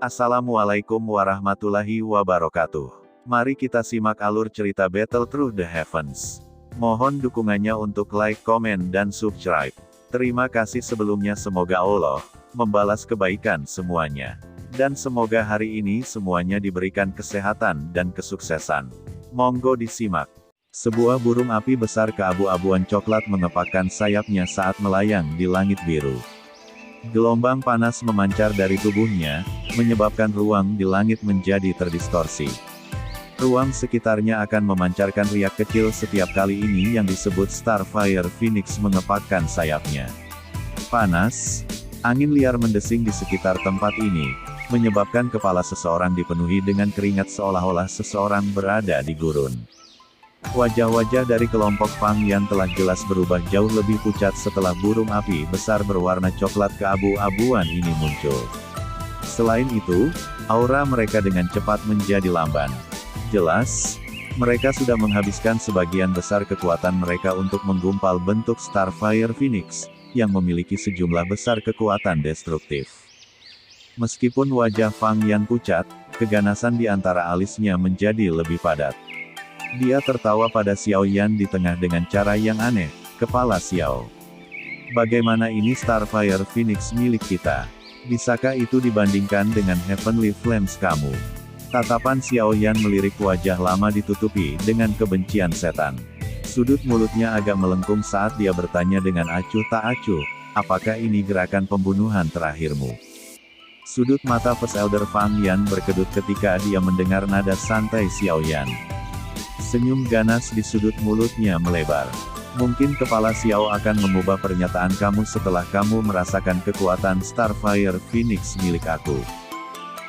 Assalamualaikum warahmatullahi wabarakatuh. Mari kita simak alur cerita Battle Through the Heavens. Mohon dukungannya untuk like, komen, dan subscribe. Terima kasih sebelumnya, semoga Allah membalas kebaikan semuanya. Dan semoga hari ini semuanya diberikan kesehatan dan kesuksesan. Monggo disimak. Sebuah burung api besar keabu-abuan coklat mengepakkan sayapnya saat melayang di langit biru. Gelombang panas memancar dari tubuhnya, menyebabkan ruang di langit menjadi terdistorsi. Ruang sekitarnya akan memancarkan riak kecil setiap kali ini yang disebut Starfire Phoenix mengepakkan sayapnya. Panas, angin liar mendesing di sekitar tempat ini, menyebabkan kepala seseorang dipenuhi dengan keringat seolah-olah seseorang berada di gurun. Wajah-wajah dari kelompok Fang Yan telah jelas berubah jauh lebih pucat setelah burung api besar berwarna coklat keabu-abuan ini muncul. Selain itu, aura mereka dengan cepat menjadi lamban. Jelas, mereka sudah menghabiskan sebagian besar kekuatan mereka untuk menggumpal bentuk Starfire Phoenix, yang memiliki sejumlah besar kekuatan destruktif. Meskipun wajah Fang Yan pucat, keganasan di antara alisnya menjadi lebih padat. Dia tertawa pada Xiao Yan di tengah dengan cara yang aneh. Kepala Xiao, bagaimana ini Starfire Phoenix milik kita? Bisakah itu dibandingkan dengan Heavenly Flames kamu? Tatapan Xiao Yan melirik wajah lama ditutupi dengan kebencian setan. Sudut mulutnya agak melengkung saat dia bertanya dengan acuh tak acuh, apakah ini gerakan pembunuhan terakhirmu? Sudut mata First Elder Fang Yan berkedut ketika dia mendengar nada santai Xiao Yan. Senyum ganas di sudut mulutnya melebar. Mungkin kepala Xiao akan mengubah pernyataan kamu setelah kamu merasakan kekuatan Starfire Phoenix milik aku.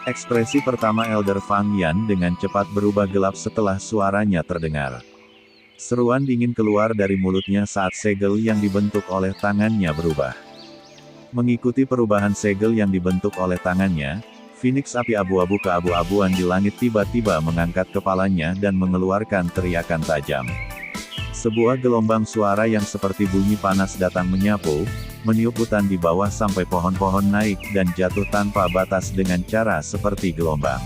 Ekspresi pertama Elder Fang Yan dengan cepat berubah gelap setelah suaranya terdengar. Seruan dingin keluar dari mulutnya saat segel yang dibentuk oleh tangannya berubah. Mengikuti perubahan segel yang dibentuk oleh tangannya, Phoenix api abu-abu keabu-abuan di langit tiba-tiba mengangkat kepalanya dan mengeluarkan teriakan tajam. Sebuah gelombang suara yang seperti bunyi panas datang menyapu, meniup hutan di bawah sampai pohon-pohon naik dan jatuh tanpa batas dengan cara seperti gelombang.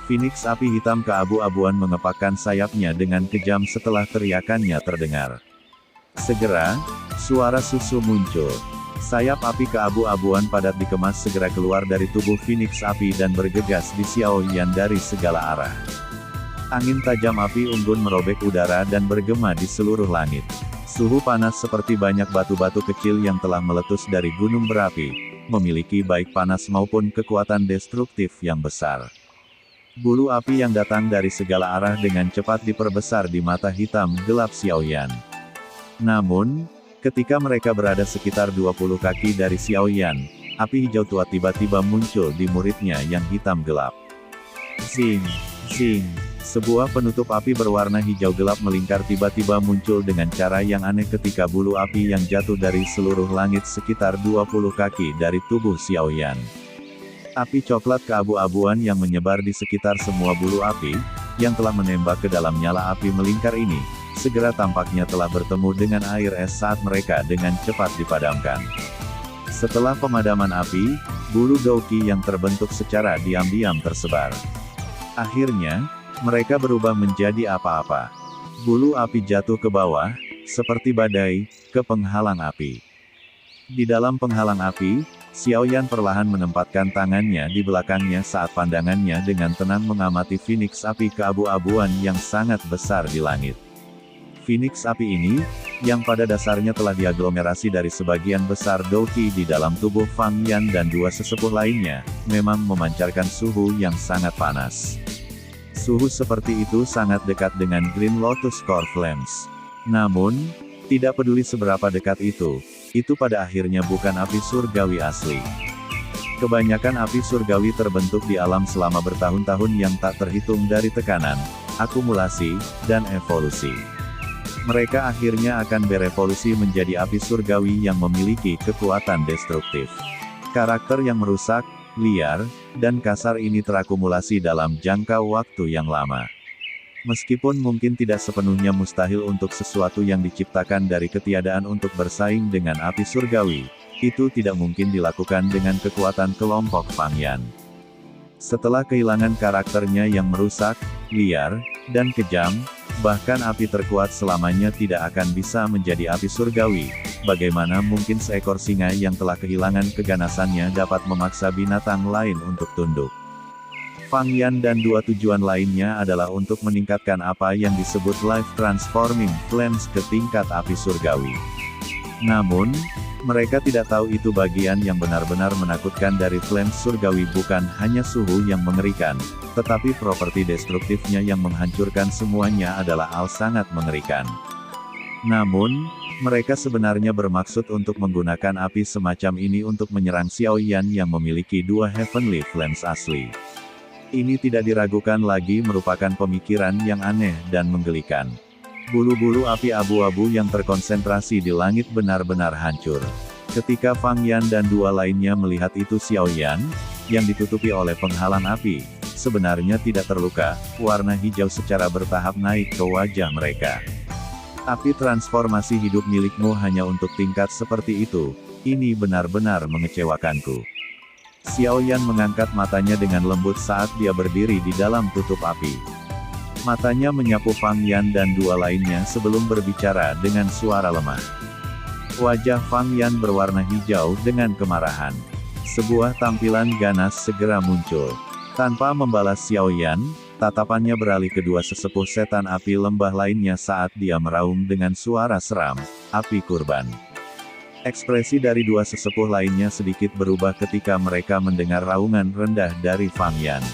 Phoenix api hitam keabu-abuan mengepakkan sayapnya dengan kejam setelah teriakannya terdengar. Segera, suara susu muncul. Sayap api keabu-abuan padat dikemas segera keluar dari tubuh Phoenix api dan bergegas di Xiao Yan dari segala arah. Angin tajam api unggun merobek udara dan bergema di seluruh langit. Suhu panas seperti banyak batu-batu kecil yang telah meletus dari gunung berapi, memiliki baik panas maupun kekuatan destruktif yang besar. Bulu api yang datang dari segala arah dengan cepat diperbesar di mata hitam gelap Xiao Yan. Namun, ketika mereka berada sekitar 20 kaki dari Xiao Yan, api hijau tua tiba-tiba muncul di muridnya yang hitam gelap. Zing, zing, sebuah penutup api berwarna hijau gelap melingkar tiba-tiba muncul dengan cara yang aneh ketika bulu api yang jatuh dari seluruh langit sekitar 20 kaki dari tubuh Xiao Yan. Api coklat keabu-abuan yang menyebar di sekitar semua bulu api, yang telah menembak ke dalam nyala api melingkar ini, segera tampaknya telah bertemu dengan air es saat mereka dengan cepat dipadamkan. Setelah pemadaman api, bulu Douqi yang terbentuk secara diam-diam tersebar. Akhirnya, mereka berubah menjadi apa-apa. Bulu api jatuh ke bawah, seperti badai, ke penghalang api. Di dalam penghalang api, Xiao Yan perlahan menempatkan tangannya di belakangnya saat pandangannya dengan tenang mengamati Phoenix api keabu-abuan yang sangat besar di langit. Phoenix api ini, yang pada dasarnya telah diaglomerasi dari sebagian besar Douqi di dalam tubuh Fang Yan dan dua sesepuh lainnya, memang memancarkan suhu yang sangat panas. Suhu seperti itu sangat dekat dengan Green Lotus Core Flames. Namun, tidak peduli seberapa dekat itu pada akhirnya bukan api surgawi asli. Kebanyakan api surgawi terbentuk di alam selama bertahun-tahun yang tak terhitung dari tekanan, akumulasi, dan evolusi. Mereka akhirnya akan berevolusi menjadi api surgawi yang memiliki kekuatan destruktif. Karakter yang merusak, liar, dan kasar ini terakumulasi dalam jangka waktu yang lama. Meskipun mungkin tidak sepenuhnya mustahil untuk sesuatu yang diciptakan dari ketiadaan untuk bersaing dengan api surgawi, itu tidak mungkin dilakukan dengan kekuatan kelompok Fang Yan. Setelah kehilangan karakternya yang merusak, liar, dan kejam, bahkan api terkuat selamanya tidak akan bisa menjadi api surgawi. Bagaimana mungkin seekor singa yang telah kehilangan keganasannya dapat memaksa binatang lain untuk tunduk? Fang Yan dan dua tujuan lainnya adalah untuk meningkatkan apa yang disebut Life Transforming Flames ke tingkat api surgawi. Namun, mereka tidak tahu itu bagian yang benar-benar menakutkan dari flames surgawi bukan hanya suhu yang mengerikan, tetapi properti destruktifnya yang menghancurkan semuanya adalah sangat mengerikan. Namun, mereka sebenarnya bermaksud untuk menggunakan api semacam ini untuk menyerang Xiao Yan yang memiliki dua Heavenly Flames asli. Ini tidak diragukan lagi merupakan pemikiran yang aneh dan menggelikan. Bulu-bulu api abu-abu yang terkonsentrasi di langit benar-benar hancur. Ketika Fang Yan dan dua lainnya melihat itu, Xiao Yan, yang ditutupi oleh penghalang api, sebenarnya tidak terluka, warna hijau secara bertahap naik ke wajah mereka. Api transformasi hidup milikmu hanya untuk tingkat seperti itu, ini benar-benar mengecewakanku. Xiao Yan mengangkat matanya dengan lembut saat dia berdiri di dalam tutup api. Matanya menyapu Fang Yan dan dua lainnya sebelum berbicara dengan suara lemah. Wajah Fang Yan berwarna hijau dengan kemarahan. Sebuah tampilan ganas segera muncul. Tanpa membalas Xiao Yan, tatapannya beralih ke dua sesepuh setan api lembah lainnya saat dia meraung dengan suara seram, api kurban. Ekspresi dari dua sesepuh lainnya sedikit berubah ketika mereka mendengar raungan rendah dari Fang Yan.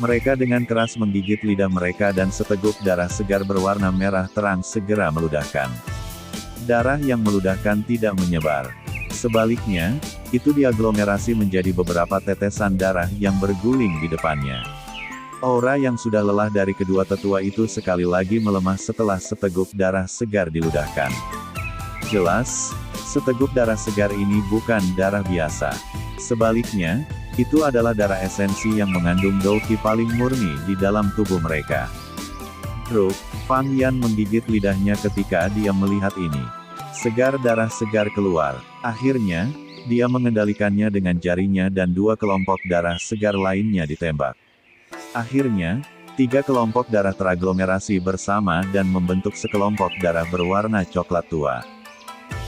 Mereka dengan keras menggigit lidah mereka dan seteguk darah segar berwarna merah terang segera meludahkan. Darah yang meludahkan tidak menyebar. Sebaliknya, itu diaglomerasi menjadi beberapa tetesan darah yang berguling di depannya. Aura yang sudah lelah dari kedua tetua itu sekali lagi melemah setelah seteguk darah segar diludahkan. Jelas, seteguk darah segar ini bukan darah biasa. Sebaliknya, itu adalah darah esensi yang mengandung Douqi paling murni di dalam tubuh mereka. Druk, Fang Yan menggigit lidahnya ketika dia melihat ini. Segar darah segar keluar. Akhirnya, dia mengendalikannya dengan jarinya dan dua kelompok darah segar lainnya ditembak. Akhirnya, tiga kelompok darah teraglomerasi bersama dan membentuk sekelompok darah berwarna coklat tua.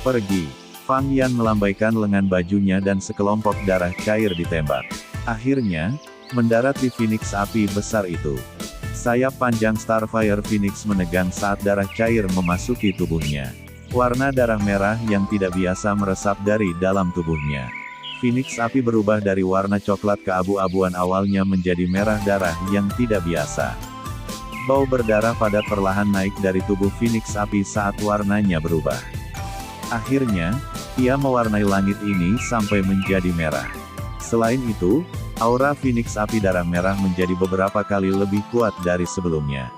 Pergi. Fang Yan melambaikan lengan bajunya dan sekelompok darah cair ditembak. Akhirnya, mendarat di Phoenix api besar itu. Sayap panjang Starfire Phoenix menegang saat darah cair memasuki tubuhnya. Warna darah merah yang tidak biasa meresap dari dalam tubuhnya. Phoenix api berubah dari warna coklat keabu-abuan awalnya menjadi merah darah yang tidak biasa. Bau berdarah padat perlahan naik dari tubuh Phoenix api saat warnanya berubah. Akhirnya, ia mewarnai langit ini sampai menjadi merah. Selain itu, aura Phoenix api darah merah menjadi beberapa kali lebih kuat dari sebelumnya.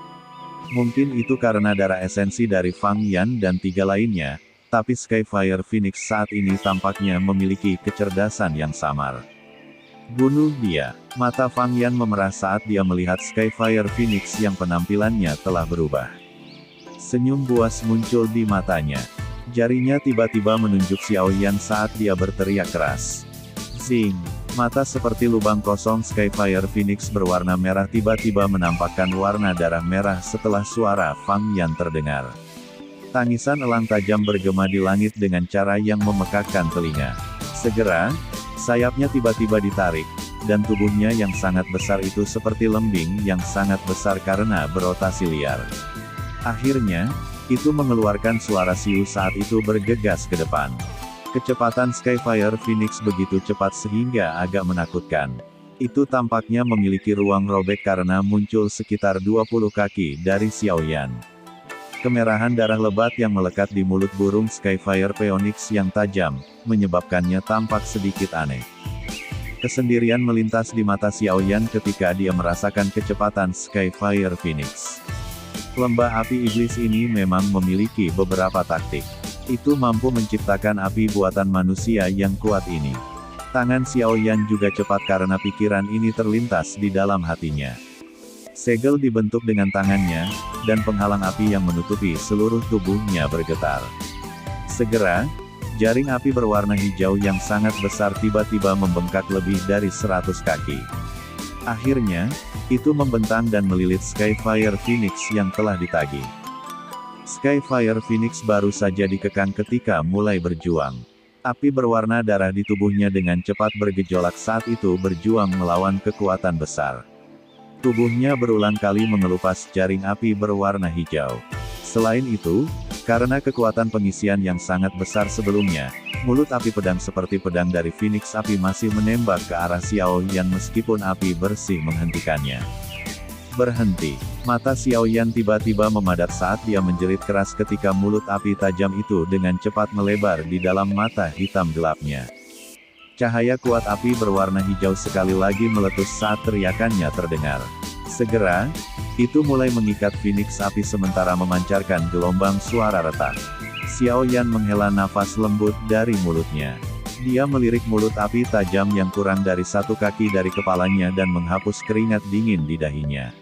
Mungkin itu karena darah esensi dari Fang Yan dan tiga lainnya, tapi Skyfire Phoenix saat ini tampaknya memiliki kecerdasan yang samar. Bunuh dia. Mata Fang Yan memerah saat dia melihat Skyfire Phoenix yang penampilannya telah berubah. Senyum buas muncul di matanya. Jarinya tiba-tiba menunjuk Xiao Yan saat dia berteriak keras. Zing! Mata seperti lubang kosong Skyfire Phoenix berwarna merah tiba-tiba menampakkan warna darah merah setelah suara Fang Yan terdengar. Tangisan elang tajam bergema di langit dengan cara yang memekakkan telinga. Segera, sayapnya tiba-tiba ditarik, dan tubuhnya yang sangat besar itu seperti lembing yang sangat besar karena berotasi liar. Akhirnya, itu mengeluarkan suara siu saat itu bergegas ke depan. Kecepatan Skyfire Phoenix begitu cepat sehingga agak menakutkan. Itu tampaknya memiliki ruang robek karena muncul sekitar 20 kaki dari Xiao Yan. Kemerahan darah lebat yang melekat di mulut burung Skyfire Phoenix yang tajam, menyebabkannya tampak sedikit aneh. Kesendirian melintas di mata Xiao Yan ketika dia merasakan kecepatan Skyfire Phoenix. Lembah api iblis ini memang memiliki beberapa taktik. Itu mampu menciptakan api buatan manusia yang kuat ini. Tangan Xiao Yan juga cepat karena pikiran ini terlintas di dalam hatinya. Segel dibentuk dengan tangannya, dan penghalang api yang menutupi seluruh tubuhnya bergetar. Segera, jaring api berwarna hijau yang sangat besar tiba-tiba membengkak lebih dari 100 kaki. Akhirnya, itu membentang dan melilit Skyfire Phoenix yang telah ditagih. Skyfire Phoenix baru saja dikekang ketika mulai berjuang. Api berwarna darah di tubuhnya dengan cepat bergejolak saat itu berjuang melawan kekuatan besar. Tubuhnya berulang kali mengelupas jaring api berwarna hijau. Selain itu, karena kekuatan pengisian yang sangat besar sebelumnya, mulut api pedang seperti pedang dari Phoenix api masih menembak ke arah Xiao Yan meskipun api bersih menghentikannya. Berhenti. Mata Xiao Yan tiba-tiba memadat saat dia menjerit keras ketika mulut api tajam itu dengan cepat melebar di dalam mata hitam gelapnya. Cahaya kuat api berwarna hijau sekali lagi meletus saat teriakannya terdengar. Segera, itu mulai mengikat Phoenix api sementara memancarkan gelombang suara retak. Xiao Yan menghela nafas lembut dari mulutnya. Dia melirik mulut api tajam yang kurang dari 1 kaki dari kepalanya dan menghapus keringat dingin di dahinya.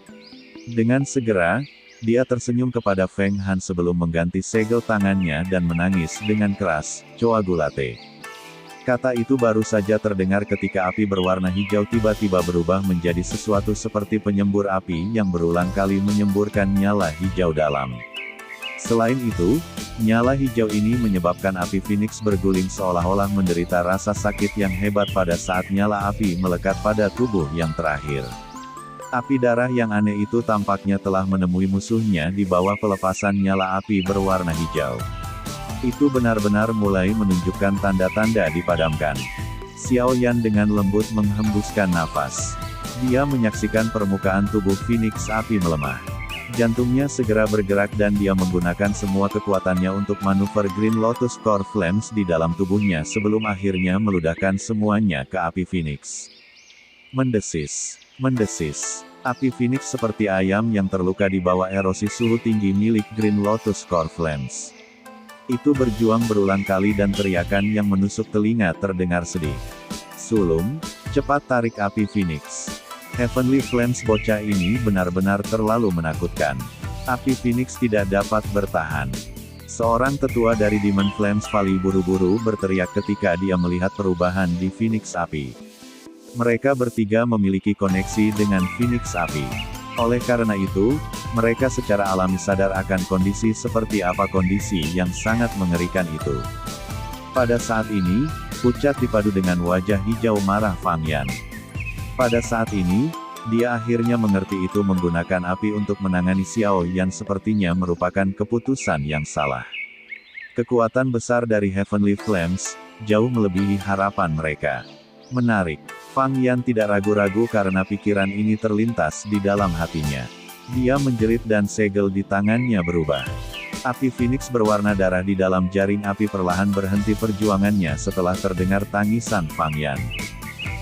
Dengan segera, dia tersenyum kepada Feng Han sebelum mengganti segel tangannya dan menangis dengan keras, "Coagulate." Kata itu baru saja terdengar ketika api berwarna hijau tiba-tiba berubah menjadi sesuatu seperti penyembur api yang berulang kali menyemburkan nyala hijau dalam. Selain itu, nyala hijau ini menyebabkan api Phoenix berguling seolah-olah menderita rasa sakit yang hebat pada saat nyala api melekat pada tubuh yang terakhir. Api darah yang aneh itu tampaknya telah menemui musuhnya di bawah pelepasan nyala api berwarna hijau. Itu benar-benar mulai menunjukkan tanda-tanda dipadamkan. Xiao Yan dengan lembut menghembuskan nafas. Dia menyaksikan permukaan tubuh Phoenix api melemah. Jantungnya segera bergerak dan dia menggunakan semua kekuatannya untuk manuver Green Lotus Core Flames di dalam tubuhnya sebelum akhirnya meludahkan semuanya ke api Phoenix. Mendesis. Mendesis. Api Phoenix seperti ayam yang terluka di bawah erosi suhu tinggi milik Green Lotus Core Flames. Itu berjuang berulang kali dan teriakan yang menusuk telinga terdengar sedih. "Sulung, cepat tarik api Phoenix." Heavenly Flames bocah ini benar-benar terlalu menakutkan. Api Phoenix tidak dapat bertahan. Seorang tetua dari Demon Flames Valley buru-buru berteriak ketika dia melihat perubahan di Phoenix api. Mereka bertiga memiliki koneksi dengan Phoenix api. Oleh karena itu, mereka secara alami sadar akan kondisi seperti apa kondisi yang sangat mengerikan itu. Pada saat ini, pucat dipadu dengan wajah hijau marah Fang Yan. Pada saat ini, dia akhirnya mengerti itu menggunakan api untuk menangani Xiao Yan sepertinya merupakan keputusan yang salah. Kekuatan besar dari Heavenly Flames, jauh melebihi harapan mereka. Menarik. Fang Yan tidak ragu-ragu karena pikiran ini terlintas di dalam hatinya. Dia menjerit dan segel di tangannya berubah. Api Phoenix berwarna darah di dalam jaring api perlahan berhenti perjuangannya setelah terdengar tangisan Fang Yan.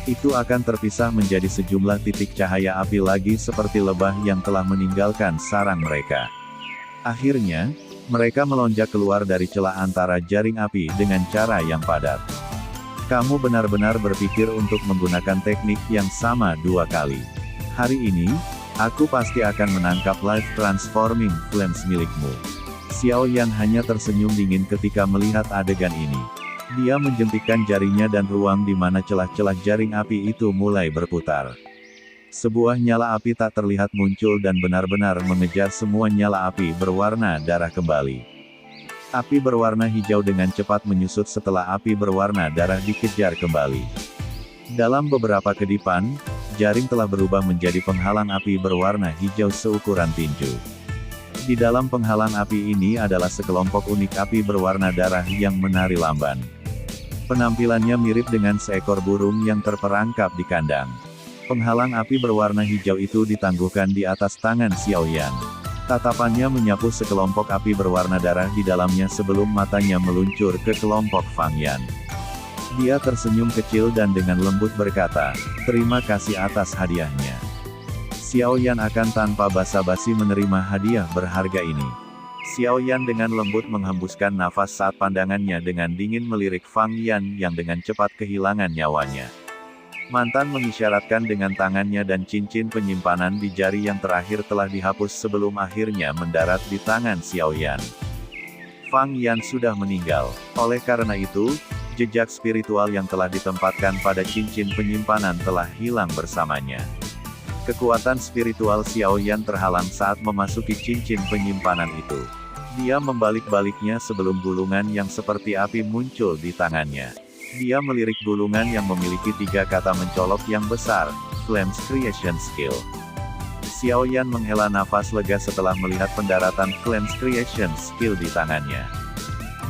Itu akan terpisah menjadi sejumlah titik cahaya api lagi seperti lebah yang telah meninggalkan sarang mereka. Akhirnya, mereka melonjak keluar dari celah antara jaring api dengan cara yang padat. Kamu benar-benar berpikir untuk menggunakan teknik yang sama 2 kali. Hari ini, aku pasti akan menangkap Life Transforming Flames milikmu. Xiao Yan hanya tersenyum dingin ketika melihat adegan ini. Dia menjentikkan jarinya dan ruang di mana celah-celah jaring api itu mulai berputar. Sebuah nyala api tak terlihat muncul dan benar-benar mengejar semua nyala api berwarna darah kembali. Api berwarna hijau dengan cepat menyusut setelah api berwarna darah dikejar kembali. Dalam beberapa kedipan, jaring telah berubah menjadi penghalang api berwarna hijau seukuran tinju. Di dalam penghalang api ini adalah sekelompok unik api berwarna darah yang menari lamban. Penampilannya mirip dengan seekor burung yang terperangkap di kandang. Penghalang api berwarna hijau itu ditangguhkan di atas tangan Xiao Yan. Tatapannya menyapu sekelompok api berwarna darah di dalamnya sebelum matanya meluncur ke kelompok Fang Yan. Dia tersenyum kecil dan dengan lembut berkata, "Terima kasih atas hadiahnya." Xiao Yan akan tanpa basa-basi menerima hadiah berharga ini. Xiao Yan dengan lembut menghembuskan nafas saat pandangannya dengan dingin melirik Fang Yan yang dengan cepat kehilangan nyawanya. Mantan mengisyaratkan dengan tangannya dan cincin penyimpanan di jari yang terakhir telah dihapus sebelum akhirnya mendarat di tangan Xiao Yan. Fang Yan sudah meninggal. Oleh karena itu, jejak spiritual yang telah ditempatkan pada cincin penyimpanan telah hilang bersamanya. Kekuatan spiritual Xiao Yan terhalang saat memasuki cincin penyimpanan itu. Dia membalik-baliknya sebelum gulungan yang seperti api muncul di tangannya. Dia melirik gulungan yang memiliki 3 kata mencolok yang besar, Flames Creation Skill. Xiao Yan menghela nafas lega setelah melihat pendaratan Flames Creation Skill di tangannya.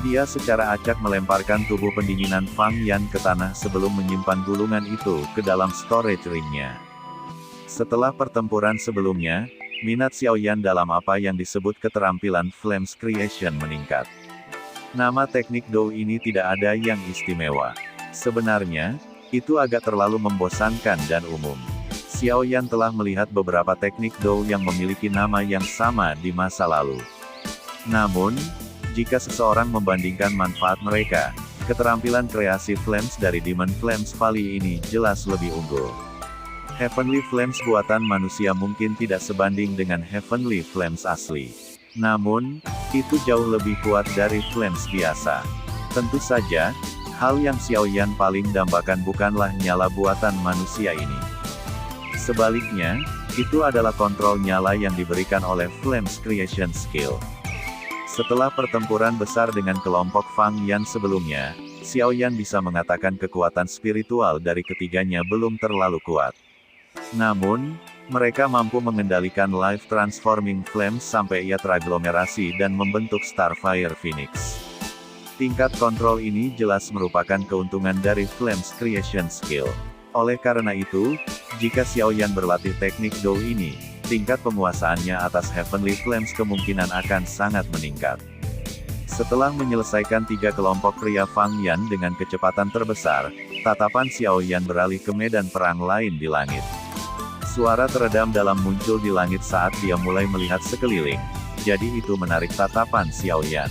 Dia secara acak melemparkan tubuh pendinginan Fang Yan ke tanah sebelum menyimpan gulungan itu ke dalam storage ring-nya. Setelah pertempuran sebelumnya, minat Xiao Yan dalam apa yang disebut keterampilan Flames Creation meningkat. Nama teknik Dou ini tidak ada yang istimewa. Sebenarnya, itu agak terlalu membosankan dan umum. Xiao Yan telah melihat beberapa teknik Dou yang memiliki nama yang sama di masa lalu. Namun, jika seseorang membandingkan manfaat mereka, keterampilan kreasi Flames dari Demon Flames Valley ini jelas lebih unggul. Heavenly Flames buatan manusia mungkin tidak sebanding dengan Heavenly Flames asli. Namun, itu jauh lebih kuat dari Flames biasa. Tentu saja, hal yang Xiao Yan paling dambakan bukanlah nyala buatan manusia ini. Sebaliknya, itu adalah kontrol nyala yang diberikan oleh Flames Creation Skill. Setelah pertempuran besar dengan kelompok Fang Yan sebelumnya, Xiao Yan bisa mengatakan kekuatan spiritual dari ketiganya belum terlalu kuat. Namun, mereka mampu mengendalikan Life Transforming Flames sampai ia teraglomerasi dan membentuk Starfire Phoenix. Tingkat kontrol ini jelas merupakan keuntungan dari Flames Creation Skill. Oleh karena itu, jika Xiao Yan berlatih teknik Dou ini, tingkat penguasaannya atas Heavenly Flames kemungkinan akan sangat meningkat. Setelah menyelesaikan 3 kelompok pria Fang Yan dengan kecepatan terbesar, tatapan Xiao Yan beralih ke medan perang lain di langit. Suara teredam dalam muncul di langit saat dia mulai melihat sekeliling, jadi itu menarik tatapan Xiao Yan.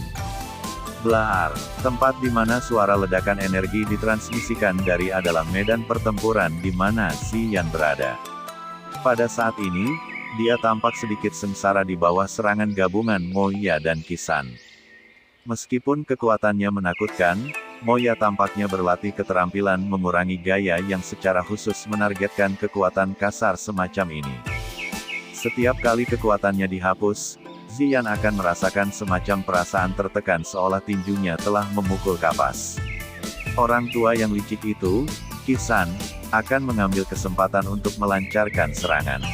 Blaar, tempat di mana suara ledakan energi ditransmisikan dari adalah medan pertempuran di mana Xi Yan berada. Pada saat ini, dia tampak sedikit sengsara di bawah serangan gabungan Moya dan Qisan. Meskipun kekuatannya menakutkan, Moya tampaknya berlatih keterampilan mengurangi gaya yang secara khusus menargetkan kekuatan kasar semacam ini. Setiap kali kekuatannya dihapus, Xian akan merasakan semacam perasaan tertekan seolah tinjunya telah memukul kapas. Orang tua yang licik itu, Qisan, akan mengambil kesempatan untuk melancarkan serangan.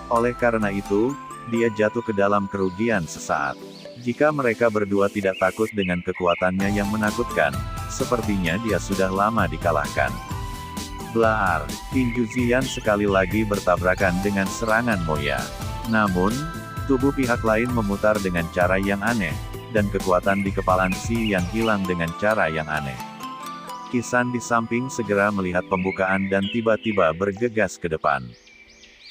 Oleh karena itu, dia jatuh ke dalam kerugian sesaat. Jika mereka berdua tidak takut dengan kekuatannya yang menakutkan, sepertinya dia sudah lama dikalahkan. Blaar, tinju Xian sekali lagi bertabrakan dengan serangan Moya. Namun, tubuh pihak lain memutar dengan cara yang aneh, dan kekuatan di kepala Xian hilang dengan cara yang aneh. Qisan di samping segera melihat pembukaan dan tiba-tiba bergegas ke depan.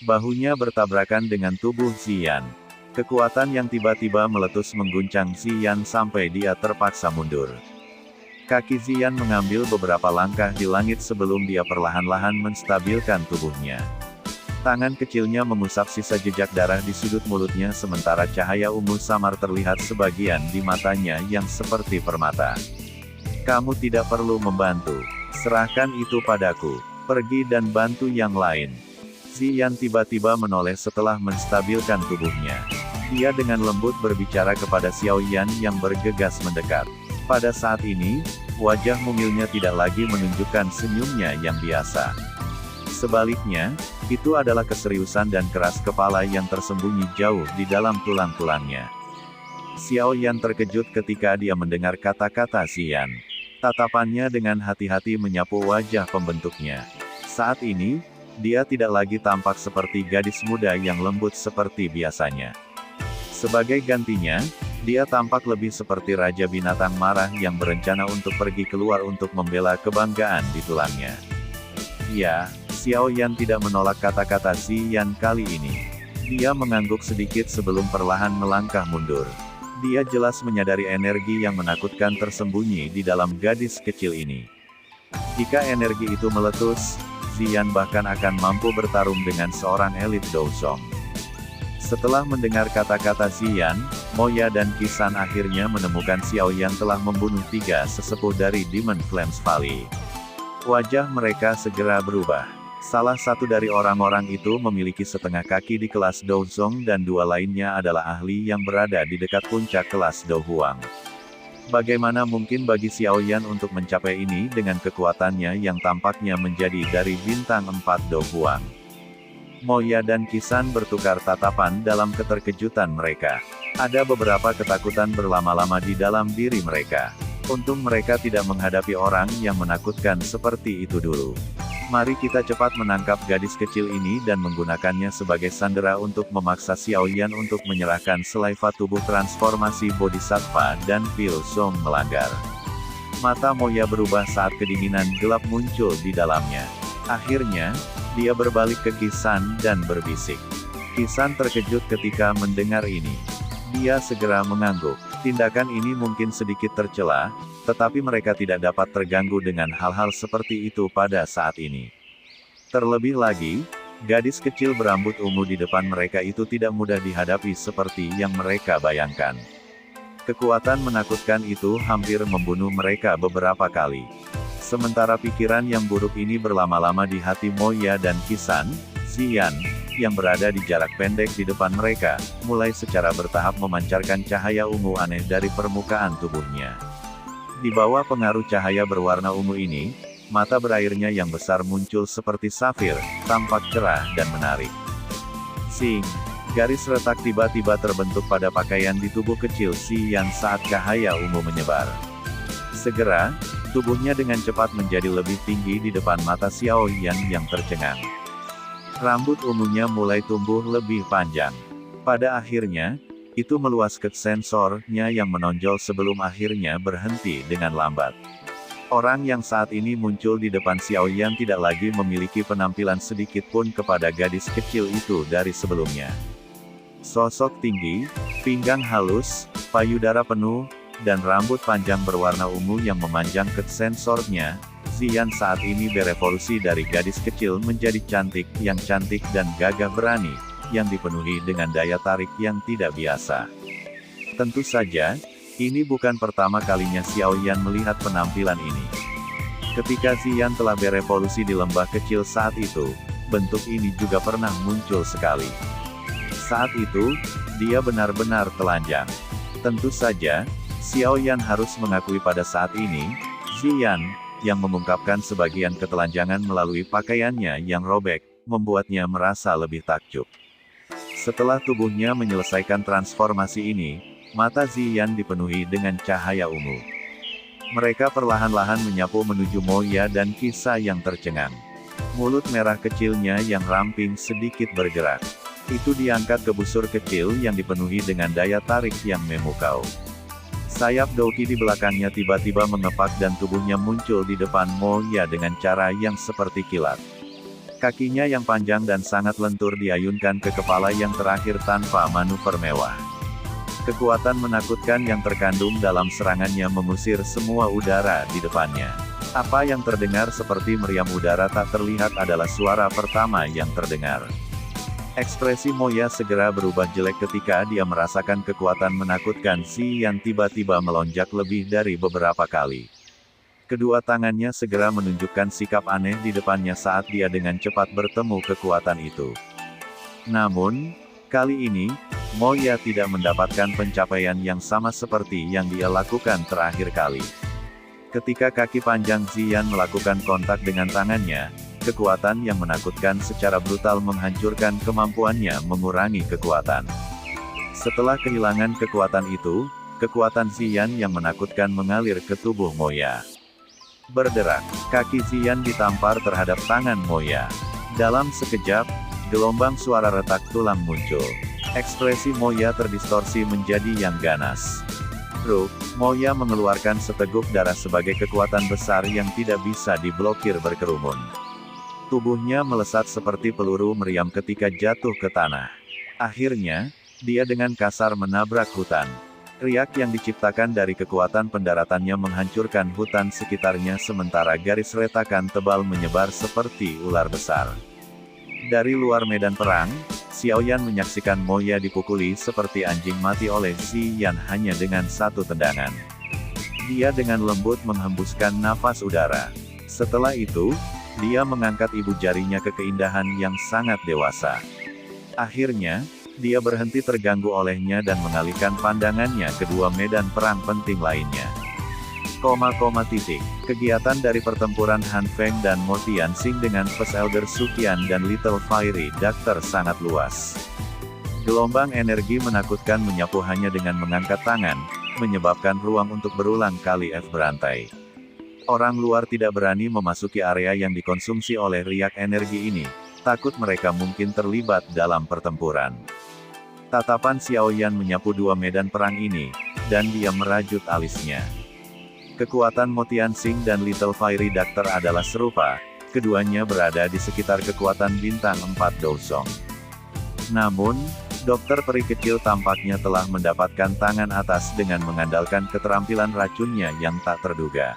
Bahunya bertabrakan dengan tubuh Xian. Kekuatan yang tiba-tiba meletus mengguncang Xian sampai dia terpaksa mundur. Kaki Xian mengambil beberapa langkah di langit sebelum dia perlahan-lahan menstabilkan tubuhnya. Tangan kecilnya mengusap sisa jejak darah di sudut mulutnya sementara cahaya ungu samar terlihat sebagian di matanya yang seperti permata. Kamu tidak perlu membantu. Serahkan itu padaku. Pergi dan bantu yang lain. Xian tiba-tiba menoleh setelah menstabilkan tubuhnya. Dia dengan lembut berbicara kepada Xiao Yan yang bergegas mendekat. Pada saat ini, wajah mungilnya tidak lagi menunjukkan senyumnya yang biasa. Sebaliknya, itu adalah keseriusan dan keras kepala yang tersembunyi jauh di dalam tulang-tulangnya. Xiao Yan terkejut ketika dia mendengar kata-kata Xian. Tatapannya dengan hati-hati menyapu wajah pembentuknya. Saat ini, dia tidak lagi tampak seperti gadis muda yang lembut seperti biasanya. Sebagai gantinya, dia tampak lebih seperti raja binatang marah yang berencana untuk pergi keluar untuk membela kebanggaan di tulangnya. Ya, Xiao Yan tidak menolak kata-kata Xian kali ini. Dia mengangguk sedikit sebelum perlahan melangkah mundur. Dia jelas menyadari energi yang menakutkan tersembunyi di dalam gadis kecil ini. Jika energi itu meletus, Xian bahkan akan mampu bertarung dengan seorang elit Douzong. Setelah mendengar kata-kata Xian, Moya dan Qisan akhirnya menemukan Xiao Yan telah membunuh 3 sesepuh dari Demon Flames Valley. Wajah mereka segera berubah. Salah satu dari orang-orang itu memiliki setengah kaki di kelas Douzong dan dua lainnya adalah ahli yang berada di dekat puncak kelas Douhuang. Bagaimana mungkin bagi Xiao Yan untuk mencapai ini dengan kekuatannya yang tampaknya menjadi dari bintang 4 Douhuang? Moya dan Qisan bertukar tatapan dalam keterkejutan mereka. Ada beberapa ketakutan berlama-lama di dalam diri mereka. Untung mereka tidak menghadapi orang yang menakutkan seperti itu dulu. Mari kita cepat menangkap gadis kecil ini dan menggunakannya sebagai sandera untuk memaksa Xiao Yan untuk menyerahkan selaiva tubuh transformasi Bodhisattva dan Pil Song melanggar. Mata Moya berubah saat kedinginan gelap muncul di dalamnya. Akhirnya, dia berbalik ke Qisan dan berbisik. Qisan terkejut ketika mendengar ini. Dia segera mengangguk. Tindakan ini mungkin sedikit tercela, tetapi mereka tidak dapat terganggu dengan hal-hal seperti itu pada saat ini. Terlebih lagi, gadis kecil berambut ungu di depan mereka itu tidak mudah dihadapi seperti yang mereka bayangkan. Kekuatan menakutkan itu hampir membunuh mereka beberapa kali. Sementara pikiran yang buruk ini berlama-lama di hati Moya dan Qisan, Xian, yang berada di jarak pendek di depan mereka, mulai secara bertahap memancarkan cahaya ungu aneh dari permukaan tubuhnya. Di bawah pengaruh cahaya berwarna ungu ini, mata berairnya yang besar muncul seperti safir, tampak cerah dan menarik. Sing! Garis retak tiba-tiba terbentuk pada pakaian di tubuh kecil Xian saat cahaya ungu menyebar. Segera, tubuhnya dengan cepat menjadi lebih tinggi di depan mata Xiao Yan yang tercengang. Rambut ungunya mulai tumbuh lebih panjang. Pada akhirnya, itu meluas ke sensornya yang menonjol sebelum akhirnya berhenti dengan lambat. Orang yang saat ini muncul di depan Xiao Yan tidak lagi memiliki penampilan sedikit pun kepada gadis kecil itu dari sebelumnya. Sosok tinggi, pinggang halus, payudara penuh, dan rambut panjang berwarna ungu yang memanjang ke sensornya. Xian saat ini berevolusi dari gadis kecil menjadi cantik dan gagah berani, yang dipenuhi dengan daya tarik yang tidak biasa. Tentu saja, ini bukan pertama kalinya Xiao Yan melihat penampilan ini. Ketika Xian telah berevolusi di lembah kecil saat itu, bentuk ini juga pernah muncul sekali. Saat itu, dia benar-benar telanjang. Tentu saja, Xiao Yan harus mengakui pada saat ini, Xian, yang mengungkapkan sebagian ketelanjangan melalui pakaiannya yang robek, membuatnya merasa lebih takjub. Setelah tubuhnya menyelesaikan transformasi ini, mata Xian dipenuhi dengan cahaya ungu. Mereka perlahan-lahan menyapu menuju Moya dan Qisa yang tercengang. Mulut merah kecilnya yang ramping sedikit bergerak. Itu diangkat ke busur kecil yang dipenuhi dengan daya tarik yang memukau. Sayap Douki di belakangnya tiba-tiba mengepak dan tubuhnya muncul di depan Moya dengan cara yang seperti kilat. Kakinya yang panjang dan sangat lentur diayunkan ke kepala yang terakhir tanpa manuver mewah. Kekuatan menakutkan yang terkandung dalam serangannya mengusir semua udara di depannya. Apa yang terdengar seperti meriam udara tak terlihat adalah suara pertama yang terdengar. Ekspresi Moya segera berubah jelek ketika dia merasakan kekuatan menakutkan Xian tiba-tiba melonjak lebih dari beberapa kali. Kedua tangannya segera menunjukkan sikap aneh di depannya saat dia dengan cepat bertemu kekuatan itu. Namun, kali ini, Moya tidak mendapatkan pencapaian yang sama seperti yang dia lakukan terakhir kali. Ketika kaki panjang Xian melakukan kontak dengan tangannya, kekuatan yang menakutkan secara brutal menghancurkan kemampuannya mengurangi kekuatan. Setelah kehilangan kekuatan itu, kekuatan Xian yang menakutkan mengalir ke tubuh Moya. Berderak, kaki Xian ditampar terhadap tangan Moya. Dalam sekejap, gelombang suara retak tulang muncul. Ekspresi Moya terdistorsi menjadi yang ganas. Moya mengeluarkan seteguk darah sebagai kekuatan besar yang tidak bisa diblokir berkerumun. Tubuhnya melesat seperti peluru meriam ketika jatuh ke tanah. Akhirnya, dia dengan kasar menabrak hutan. Riak yang diciptakan dari kekuatan pendaratannya menghancurkan hutan sekitarnya sementara garis retakan tebal menyebar seperti ular besar. Dari luar medan perang, Xiao Yan menyaksikan Moya dipukuli seperti anjing mati oleh Xian hanya dengan satu tendangan. Dia dengan lembut menghembuskan nafas udara. Setelah itu, Dia mengangkat ibu jarinya ke keindahan yang sangat dewasa. Akhirnya, dia berhenti terganggu olehnya dan mengalihkan pandangannya ke dua medan perang penting lainnya. Kegiatan dari pertempuran Han Feng dan Mo Tianxing dengan First Elder Suqian dan Little Fiery Doctor sangat luas. Gelombang energi menakutkan menyapu hanya dengan mengangkat tangan, menyebabkan ruang untuk berulang kali berantai. Orang luar tidak berani memasuki area yang dikonsumsi oleh riak energi ini, takut mereka mungkin terlibat dalam pertempuran. Tatapan Xiao Yan menyapu dua medan perang ini, dan dia merajut alisnya. Kekuatan Mo Tianxing dan Little Fiery Doctor adalah serupa, keduanya berada di sekitar kekuatan bintang 4 Dousong. Namun, dokter peri kecil tampaknya telah mendapatkan tangan atas dengan mengandalkan keterampilan racunnya yang tak terduga.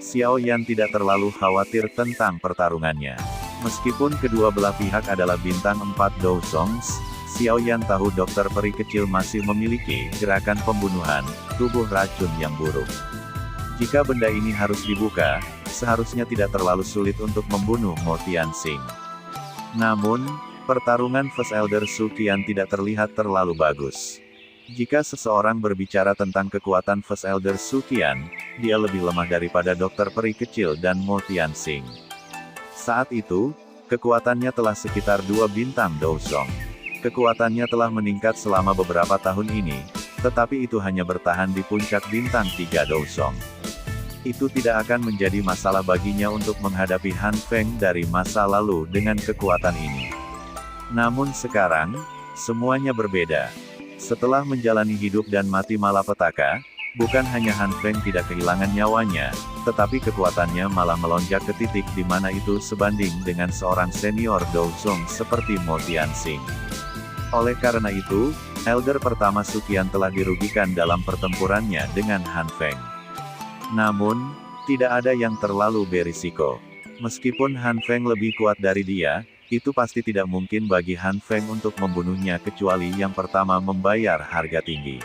Xiao Yan tidak terlalu khawatir tentang pertarungannya. Meskipun kedua belah pihak adalah bintang 4 Dousongs, Xiao Yan tahu dokter peri kecil masih memiliki gerakan pembunuhan, tubuh racun yang buruk. Jika benda ini harus dibuka, seharusnya tidak terlalu sulit untuk membunuh Mo Tianxing. Namun, pertarungan First Elder Suqian tidak terlihat terlalu bagus. Jika seseorang berbicara tentang kekuatan First Elder Suqian, dia lebih lemah daripada dokter peri kecil dan Mo Tianxing. Saat itu, kekuatannya telah sekitar 2 bintang Dousong. Kekuatannya telah meningkat selama beberapa tahun ini, tetapi itu hanya bertahan di puncak bintang 3 Dousong. Itu tidak akan menjadi masalah baginya untuk menghadapi Han Feng dari masa lalu dengan kekuatan ini. Namun sekarang, semuanya berbeda. Setelah menjalani hidup dan mati malapetaka, bukan hanya Han Feng tidak kehilangan nyawanya, tetapi kekuatannya malah melonjak ke titik di mana itu sebanding dengan seorang senior Dousong seperti Mo Tianxing. Oleh karena itu, Elder pertama Suqian telah dirugikan dalam pertempurannya dengan Han Feng. Namun, tidak ada yang terlalu berisiko. Meskipun Han Feng lebih kuat dari dia, itu pasti tidak mungkin bagi Han Feng untuk membunuhnya kecuali yang pertama membayar harga tinggi.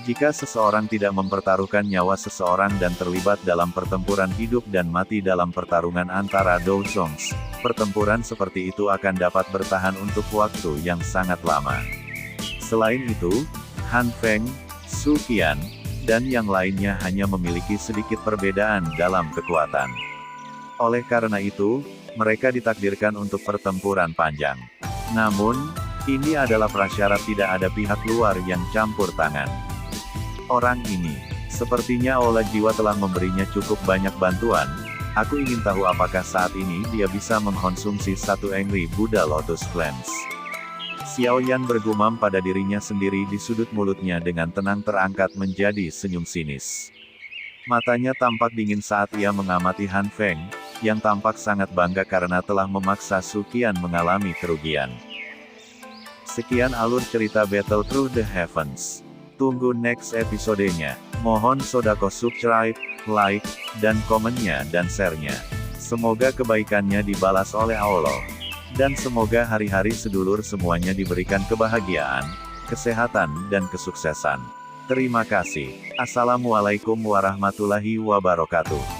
Jika seseorang tidak mempertaruhkan nyawa seseorang dan terlibat dalam pertempuran hidup dan mati dalam pertarungan antara Dousongs, pertempuran seperti itu akan dapat bertahan untuk waktu yang sangat lama. Selain itu, Han Feng, Suqian, dan yang lainnya hanya memiliki sedikit perbedaan dalam kekuatan. Oleh karena itu, mereka ditakdirkan untuk pertempuran panjang. Namun, ini adalah prasyarat tidak ada pihak luar yang campur tangan. Orang ini, sepertinya Aula Jiwa telah memberinya cukup banyak bantuan. Aku ingin tahu apakah saat ini dia bisa mengkonsumsi satu Angry Buddha Lotus Cleanse. Xiao Yan bergumam pada dirinya sendiri di sudut mulutnya dengan tenang terangkat menjadi senyum sinis. Matanya tampak dingin saat ia mengamati Han Feng, yang tampak sangat bangga karena telah memaksa Suqian mengalami kerugian. Sekian alur cerita Battle Through the Heavens. Tunggu next episodenya. Mohon sodako subscribe, like, dan komennya dan share-nya. Semoga kebaikannya dibalas oleh Allah. Dan semoga hari-hari sedulur semuanya diberikan kebahagiaan, kesehatan, dan kesuksesan. Terima kasih. Assalamualaikum warahmatullahi wabarakatuh.